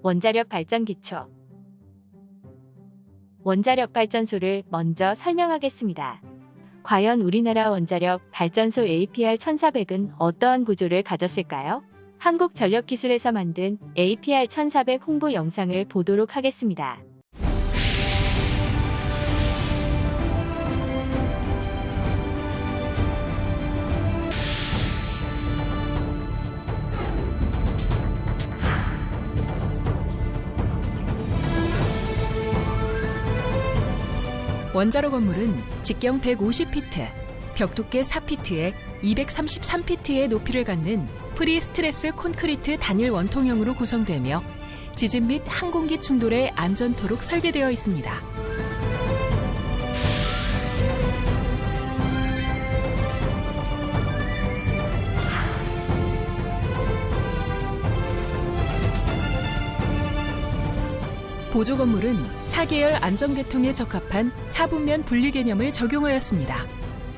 원자력 발전 기초. 원자력 발전소를 먼저 설명하겠습니다. 과연 우리나라 원자력 발전소 APR-1400은 어떠한 구조를 가졌을까요? 한국전력기술에서 만든 APR-1400 홍보 영상을 보도록 하겠습니다. 원자로 건물은 직경 150피트, 벽 두께 4피트에 233피트의 높이를 갖는 프리스트레스 콘크리트 단일 원통형으로 구성되며 지진 및 항공기 충돌에 안전토록 설계되어 있습니다. 보조 건물은 4계열 안전계통에 적합한 4분면 분리 개념을 적용하였습니다.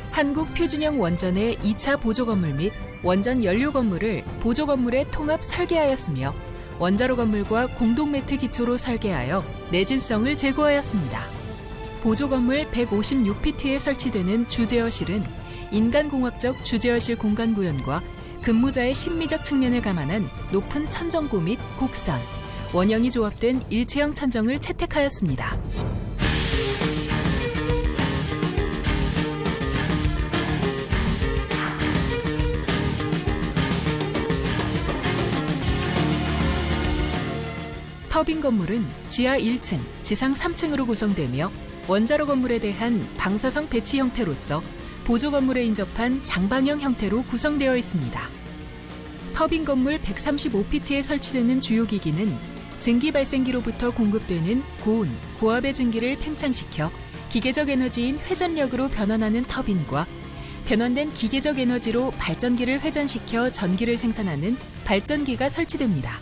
한국 표준형 원전의 2차 보조 건물 및 원전 연료 건물을 보조 건물에 통합 설계하였으며 원자로 건물과 공동 매트 기초로 설계하여 내진성을 제고하였습니다. 보조 건물 156피트에 설치되는 주제어실은 인간공학적 주제어실 공간 구현과 근무자의 심미적 측면을 감안한 높은 천정고 및 곡선, 원형이 조합된 일체형 천정을 채택하였습니다. 터빈 건물은 지하 1층, 지상 3층으로 구성되며 원자로 건물에 대한 방사성 배치 형태로서 보조 건물에 인접한 장방형 형태로 구성되어 있습니다. 터빈 건물 135피트에 설치되는 주요 기기는 증기 발생기로부터 공급되는 고온, 고압의 증기를 팽창시켜 기계적 에너지인 회전력으로 변환하는 터빈과 변환된 기계적 에너지로 발전기를 회전시켜 전기를 생산하는 발전기가 설치됩니다.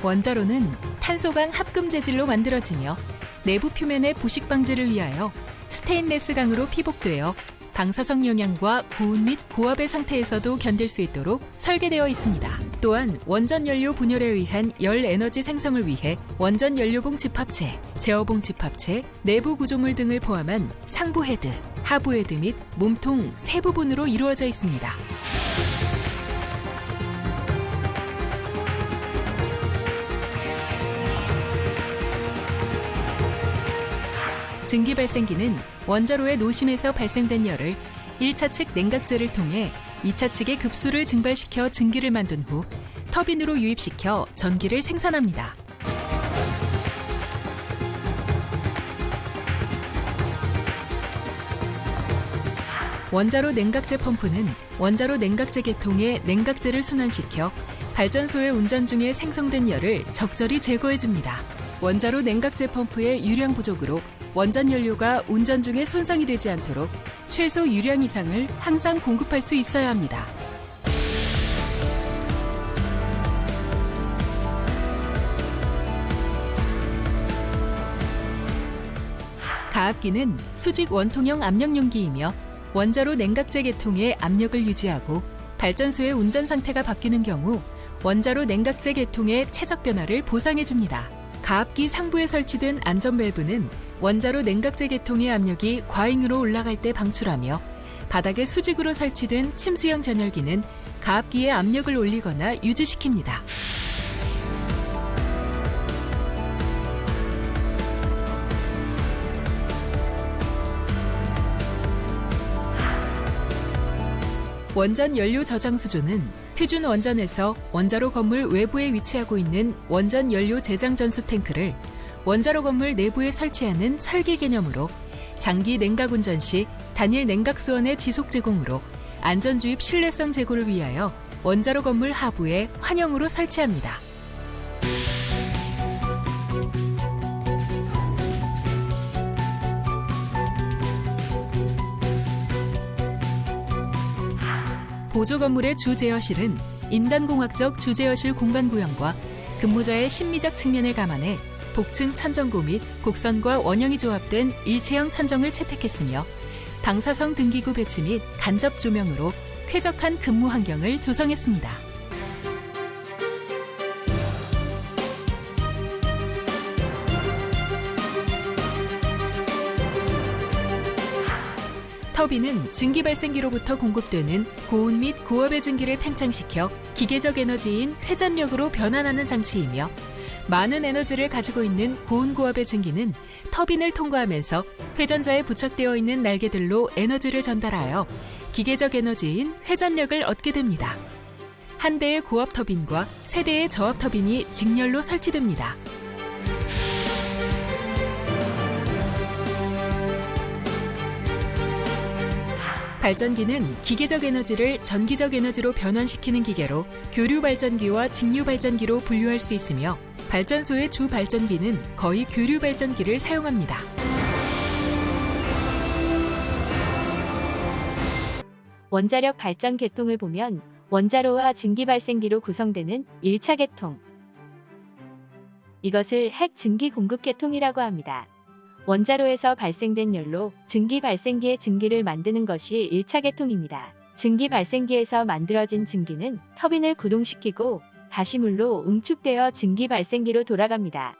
원자로는 탄소강 합금 재질로 만들어지며 내부 표면의 부식 방지를 위하여 스테인레스 강으로 피복되어 방사성 영향과 고온 및 고압의 상태에서도 견딜 수 있도록 설계되어 있습니다. 또한 원전 연료 분열에 의한 열 에너지 생성을 위해 원전 연료봉 집합체, 제어봉 집합체, 내부 구조물 등을 포함한 상부 헤드, 하부 헤드 및 몸통 세 부분으로 이루어져 있습니다. 증기 발생기는 원자로의 노심에서 발생된 열을 1차 측 냉각제를 통해 2차 측의 급수를 증발시켜 증기를 만든 후 터빈으로 유입시켜 전기를 생산합니다. 원자로 냉각제 펌프는 원자로 냉각제 계통에 냉각제를 순환시켜 발전소의 운전 중에 생성된 열을 적절히 제거해줍니다. 원자로 냉각제 펌프의 유량 부족으로 원전 연료가 운전 중에 손상이 되지 않도록 최소 유량 이상을 항상 공급할 수 있어야 합니다. 가압기는 수직 원통형 압력용기이며 원자로 냉각제 계통의 압력을 유지하고 발전소의 운전 상태가 바뀌는 경우 원자로 냉각제 계통의 최적 변화를 보상해줍니다. 가압기 상부에 설치된 안전 밸브는 원자로 냉각제 계통의 압력이 과잉으로 올라갈 때 방출하며 바닥에 수직으로 설치된 침수형 전열기는 가압기의 압력을 올리거나 유지시킵니다. 원전 연료 저장 수조는 표준 원전에서 원자로 건물 외부에 위치하고 있는 원전 연료 제장 전수 탱크를 원자로 건물 내부에 설치하는 설계 개념으로 장기 냉각 운전 시 단일 냉각 수원의 지속 제공으로 안전 주입 신뢰성 제고를 위하여 원자로 건물 하부에 환형으로 설치합니다. 보조 건물의 주제어실은 인간공학적 주제어실 공간 구현과 근무자의 심미적 측면을 감안해 복층 천정고 및 곡선과 원형이 조합된 일체형 천정을 채택했으며 방사성 등기구 배치 및 간접 조명으로 쾌적한 근무 환경을 조성했습니다. 터빈은 증기 발생기로부터 공급되는 고온 및 고압의 증기를 팽창시켜 기계적 에너지인 회전력으로 변환하는 장치이며 많은 에너지를 가지고 있는 고온 고압의 증기는 터빈을 통과하면서 회전자에 부착되어 있는 날개들로 에너지를 전달하여 기계적 에너지인 회전력을 얻게 됩니다. 한 대의 고압 터빈과 세 대의 저압 터빈이 직렬로 설치됩니다. 발전기는 기계적 에너지를 전기적 에너지로 변환시키는 기계로 교류 발전기와 직류 발전기로 분류할 수 있으며 발전소의 주 발전기는 거의 교류 발전기를 사용합니다. 원자력 발전 계통을 보면 원자로와 증기 발생기로 구성되는 1차 계통. 이것을 핵 증기 공급 계통이라고 합니다. 원자로에서 발생된 열로 증기 발생기의 증기를 만드는 것이 1차 계통입니다. 증기 발생기에서 만들어진 증기는 터빈을 구동시키고 다시 물로 응축되어 증기 발생기로 돌아갑니다.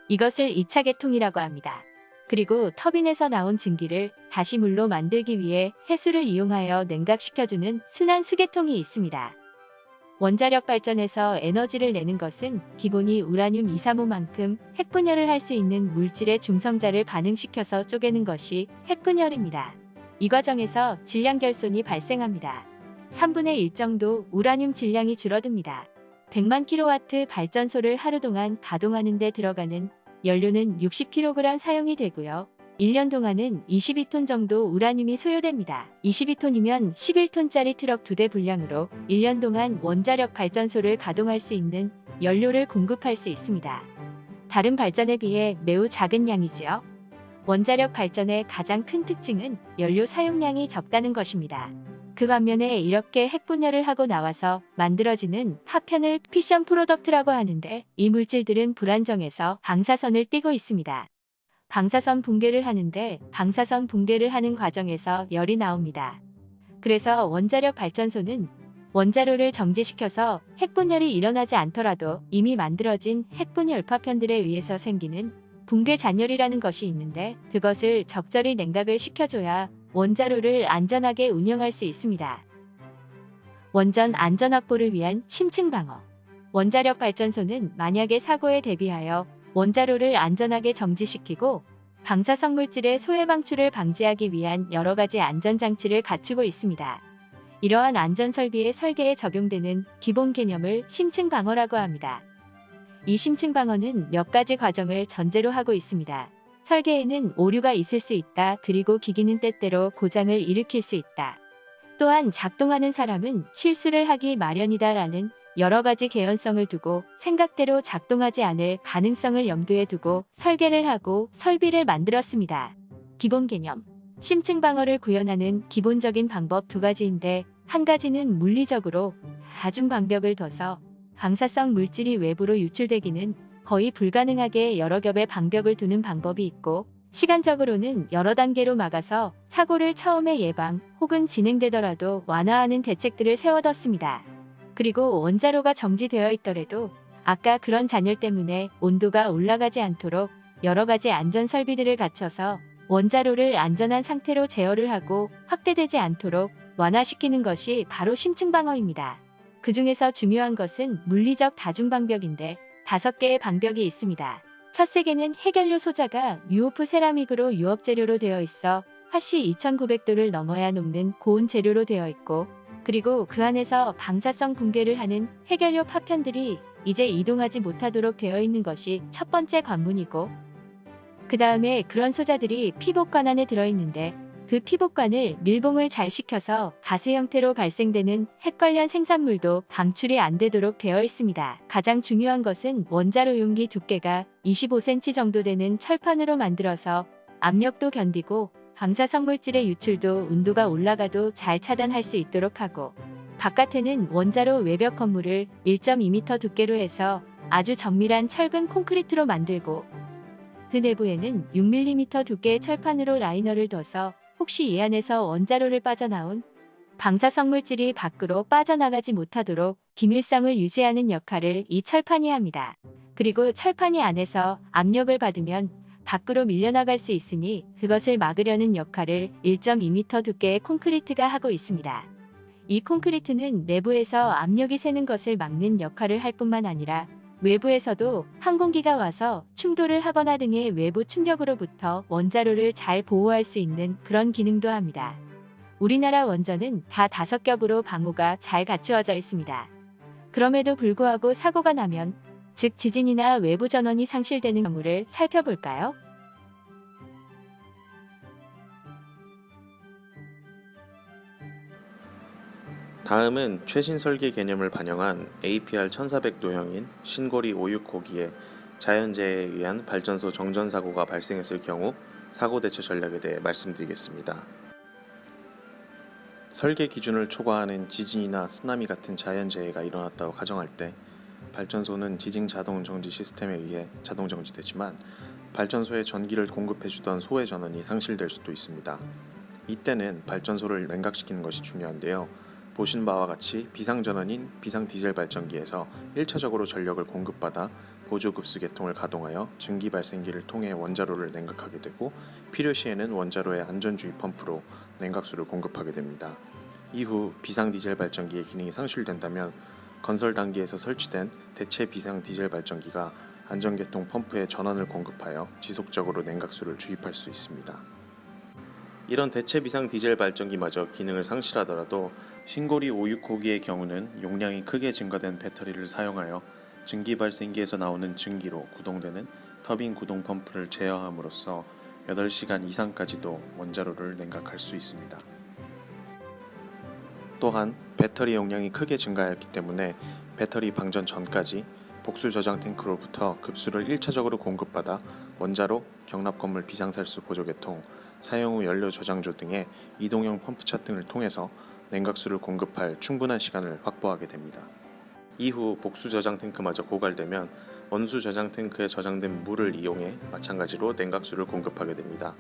이것을 2차 계통이라고 합니다. 그리고 터빈에서 나온 증기를 다시 물로 만들기 위해 해수를 이용하여 냉각시켜주는 순환수 계통이 있습니다. 원자력 발전에서 에너지를 내는 것은 기본이 우라늄 235만큼 핵분열을 할 수 있는 물질의 중성자를 반응시켜서 쪼개는 것이 핵분열입니다. 이 과정에서 질량 결손이 발생합니다. 3분의 1 정도 우라늄 질량이 줄어듭니다. 100만 킬로와트 발전소를 하루 동안 가동하는 데 들어가는 연료는 60kg 사용이 되고요. 1년 동안은 22톤 정도 우라늄이 소요됩니다. 22톤이면 11톤짜리 트럭 2대 분량으로 1년 동안 원자력 발전소를 가동할 수 있는 연료를 공급할 수 있습니다. 다른 발전에 비해 매우 작은 양이지요. 원자력 발전의 가장 큰 특징은 연료 사용량이 적다는 것입니다. 그 반면에 이렇게 핵분열을 하고 나와서 만들어지는 파편을 피션 프로덕트라고 하는데 이 물질들은 불안정해서 방사선을 띠고 있습니다. 방사선 붕괴를 하는데 방사선 붕괴를 하는 과정에서 열이 나옵니다. 그래서 원자력 발전소는 원자로를 정지시켜서 핵분열이 일어나지 않더라도 이미 만들어진 핵분열 파편들에 의해서 생기는 붕괴 잔열이라는 것이 있는데 그것을 적절히 냉각을 시켜줘야 원자로를 안전하게 운영할 수 있습니다. 원전 안전 확보를 위한 심층 방어. 원자력 발전소는 만약에 사고에 대비하여 원자로를 안전하게 정지시키고 방사성 물질의 소외 방출을 방지하기 위한 여러 가지 안전장치를 갖추고 있습니다. 이러한 안전설비의 설계에 적용되는 기본 개념을 심층 방어라고 합니다. 이 심층 방어는 몇 가지 과정을 전제로 하고 있습니다. 설계에는 오류가 있을 수 있다. 그리고 기기는 때때로 고장을 일으킬 수 있다. 또한 작동하는 사람은 실수를 하기 마련이다 라는 여러 가지 개연성을 두고 생각대로 작동하지 않을 가능성을 염두에 두고 설계를 하고 설비를 만들었습니다. 기본 개념. 심층 방어를 구현하는 기본적인 방법 두 가지인데 한 가지는 물리적으로 다중 방벽을 둬서 방사성 물질이 외부로 유출되기는 거의 불가능하게 여러 겹의 방벽을 두는 방법이 있고 시간적으로는 여러 단계로 막아서 사고를 처음에 예방 혹은 진행되더라도 완화하는 대책들을 세워뒀습니다. 그리고 원자로가 정지되어 있더라도 아까 그런 잔열 때문에 온도가 올라가지 않도록 여러 가지 안전 설비들을 갖춰서 원자로를 안전한 상태로 제어를 하고 확대되지 않도록 완화시키는 것이 바로 심층 방어입니다. 그 중에서 중요한 것은 물리적 다중방벽인데 5개의 방벽이 있습니다. 첫 3개는 해결료 소자가 UOF 세라믹으로 유업 재료로 되어 있어 화씨 2900도를 넘어야 녹는 고온 재료로 되어 있고 그리고 그 안에서 방사성 붕괴를 하는 해결료 파편들이 이제 이동하지 못하도록 되어 있는 것이 첫 번째 관문이고 그 다음에 그런 소자들이 피복관 안에 들어있는데 그 피복관을 밀봉을 잘 시켜서 가스 형태로 발생되는 핵 관련 생산물도 방출이 안 되도록 되어 있습니다. 가장 중요한 것은 원자로 용기 두께가 25cm 정도 되는 철판으로 만들어서 압력도 견디고 방사성 물질의 유출도 온도가 올라가도 잘 차단할 수 있도록 하고 바깥에는 원자로 외벽 건물을 1.2m 두께로 해서 아주 정밀한 철근 콘크리트로 만들고 그 내부에는 6mm 두께의 철판으로 라이너를 둬서 혹시 이 안에서 원자로를 빠져나온 방사성 물질이 밖으로 빠져나가지 못하도록 기밀성을 유지하는 역할을 이 철판이 합니다. 그리고 철판이 안에서 압력을 받으면 밖으로 밀려나갈 수 있으니 그것을 막으려는 역할을 1.2m 두께의 콘크리트가 하고 있습니다. 이 콘크리트는 내부에서 압력이 새는 것을 막는 역할을 할 뿐만 아니라 외부에서도 항공기가 와서 충돌을 하거나 등의 외부 충격으로부터 원자로를 잘 보호할 수 있는 그런 기능도 합니다. 우리나라 원전은 다 5겹으로 방호가 잘 갖추어져 있습니다. 그럼에도 불구하고 사고가 나면, 즉 지진이나 외부 전원이 상실되는 경우를 살펴볼까요? 다음은 최신 설계 개념을 반영한 APR 1400도형인 신고리 56호기에 자연재해에 의한 발전소 정전 사고가 발생했을 경우 사고 대처 전략에 대해 말씀드리겠습니다. 설계 기준을 초과하는 지진이나 쓰나미 같은 자연재해가 일어났다고 가정할 때 발전소는 지진 자동 정지 시스템에 의해 자동 정지되지만 발전소에 전기를 공급해주던 소외 전원이 상실될 수도 있습니다. 이때는 발전소를 냉각시키는 것이 중요한데요. 보신 바와 같이 비상전원인 비상디젤 발전기에서 1차적으로 전력을 공급받아 보조급수 계통을 가동하여 증기 발생기를 통해 원자로를 냉각하게 되고 필요시에는 원자로의 안전주의 펌프로 냉각수를 공급하게 됩니다. 이후 비상디젤 발전기의 기능이 상실된다면 건설 단계에서 설치된 대체 비상디젤 발전기가 안전계통 펌프에 전원을 공급하여 지속적으로 냉각수를 주입할 수 있습니다. 이런 대체 비상 디젤 발전기마저 기능을 상실하더라도 신고리 56호기의 경우는 용량이 크게 증가된 배터리를 사용하여 증기 발생기에서 나오는 증기로 구동되는 터빈 구동 펌프를 제어함으로써 8시간 이상까지도 원자로를 냉각할 수 있습니다. 또한 배터리 용량이 크게 증가하였기 때문에 배터리 방전 전까지 복수 저장 탱크로부터 급수를 1차적으로 공급받아 원자로, 경납건물 비상살수 보조계통, 사용 후 연료 저장조 등의 이동형 펌프차 등을 통해서 냉각수를 공급할 충분한 시간을 확보하게 됩니다. 이후 복수 저장 탱크마저 고갈되면 원수 저장 탱크에 저장된 물을 이용해 마찬가지로 냉각수를 공급하게 됩니다.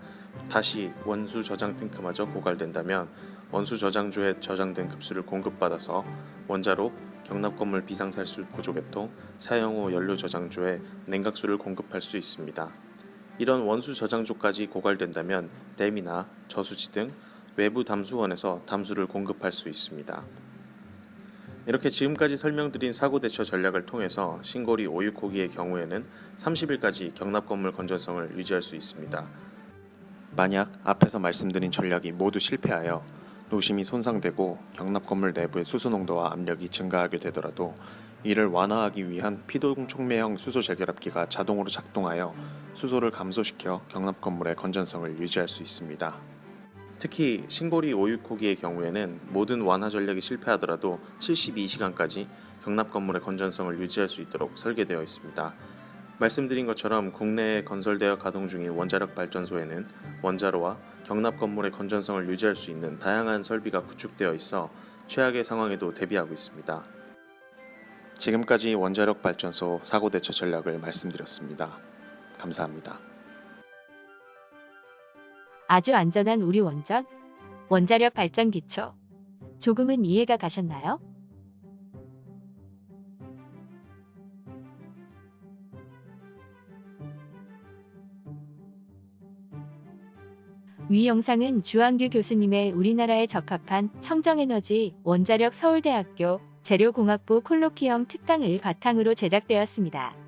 다시 원수 저장 탱크마저 고갈된다면 원수 저장조에 저장된 급수를 공급받아서 원자로, 경납건물 비상살수 보조계통, 사용 후 연료 저장조에 냉각수를 공급할 수 있습니다. 이런 원수 저장조까지 고갈된다면 댐이나 저수지 등 외부 담수원에서 담수를 공급할 수 있습니다. 이렇게 지금까지 설명드린 사고 대처 전략을 통해서 신고리 56호기의 경우에는 30일까지 경납건물 건전성을 유지할 수 있습니다. 만약 앞에서 말씀드린 전략이 모두 실패하여 노심이 손상되고 경납건물 내부의 수소 농도와 압력이 증가하게 되더라도 이를 완화하기 위한 피동 촉매형 수소 재결합기가 자동으로 작동하여 수소를 감소시켜 경납건물의 건전성을 유지할 수 있습니다. 특히 신고리 56호기의 경우에는 모든 완화 전략이 실패하더라도 72시간까지 경납건물의 건전성을 유지할 수 있도록 설계되어 있습니다. 말씀드린 것처럼 국내에 건설되어 가동 중인 원자력 발전소에는 원자로와 경납건물의 건전성을 유지할 수 있는 다양한 설비가 구축되어 있어 최악의 상황에도 대비하고 있습니다. 지금까지 원자력 발전소 사고 대처 전략을 말씀드렸습니다. 감사합니다. 아주 안전한 우리 원전, 원자력 발전 기초. 조금은 이해가 가셨나요? 위 영상은 주한규 교수님의 우리나라에 적합한 청정에너지 원자력 서울대학교 재료공학부 콜로키엄 특강을 바탕으로 제작되었습니다.